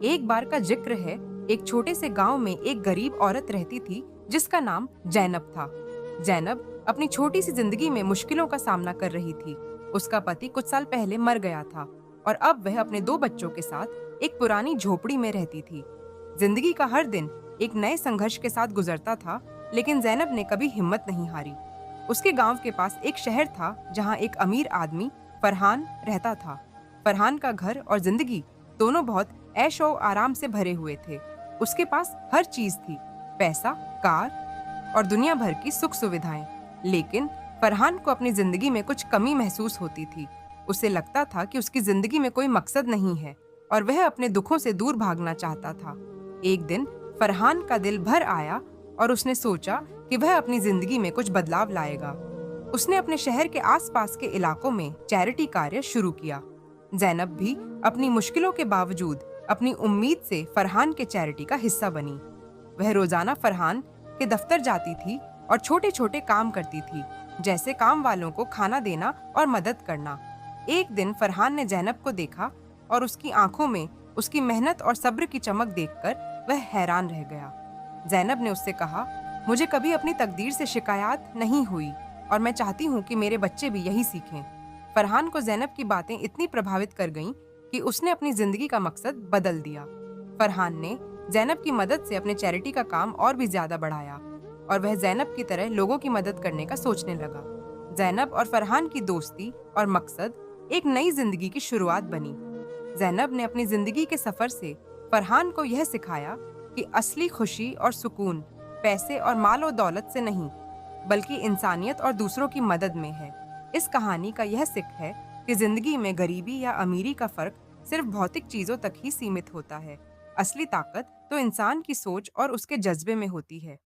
एक बार का जिक्र है। एक छोटे से गांव में एक गरीब औरत रहती थी जिसका नाम जैनब था। जैनब अपनी छोटी सी जिंदगी में मुश्किलों का सामना कर रही थी। उसका पति कुछ साल पहले मर गया था और अब वह अपने दो बच्चों के साथ एक पुरानी झोपड़ी में रहती थी। जिंदगी का हर दिन एक नए संघर्ष के साथ गुजरता था, लेकिन जैनब ने कभी हिम्मत नहीं हारी। उसके गांव के पास एक शहर था जहां एक अमीर आदमी फरहान रहता था। फरहान का घर और जिंदगी दोनों बहुत ऐशो आराम से भरे हुए थे। उसके पास हर चीज थी, पैसा, कार और दुनिया भर की सुख सुविधाएं। लेकिन फरहान को अपनी जिंदगी में कुछ कमी महसूस होती थी। उसे लगता था कि उसकी जिंदगी में कोई मकसद नहीं है और वह अपने दुखों से दूर भागना चाहता था। एक दिन फरहान का दिल भर आया और उसने सोचा कि वह अपनी जिंदगी में कुछ बदलाव लाएगा। उसने अपने शहर के आसपास के इलाकों में चैरिटी कार्य शुरू किया। जैनब भी अपनी मुश्किलों के बावजूद अपनी उम्मीद से फरहान के चैरिटी का हिस्सा बनी। वह रोजाना फरहान के दफ्तर जाती थी और छोटे छोटे काम करती थी, जैसे काम वालों को खाना देना और मदद करना। एक दिन फरहान ने जैनब को देखा और उसकी आंखों में उसकी मेहनत और सब्र की चमक देखकर वह हैरान रह गया। जैनब ने उससे कहा, मुझे कभी अपनी तकदीर से शिकायत नहीं हुई और मैं चाहती हूँ कि मेरे बच्चे भी यही सीखें। फरहान को जैनब की बातें इतनी प्रभावित कर गईं कि उसने अपनी जिंदगी का मकसद बदल दिया। फरहान ने जैनब की मदद से अपने चैरिटी का काम और भी ज्यादा बढ़ाया और वह जैनब की तरह लोगों की मदद करने का सोचने लगा। जैनब और फरहान की दोस्ती और मकसद एक नई जिंदगी की शुरुआत बनी। जैनब ने अपनी जिंदगी के सफर से फरहान को यह सिखाया कि असली खुशी और सुकून पैसे और मालो दौलत से नहीं, बल्कि इंसानियत और दूसरों की मदद में है। इस कहानी का यह सीख है कि जिंदगी में गरीबी या अमीरी का फर्क सिर्फ भौतिक चीजों तक ही सीमित होता है। असली ताकत तो इंसान की सोच और उसके जज्बे में होती है।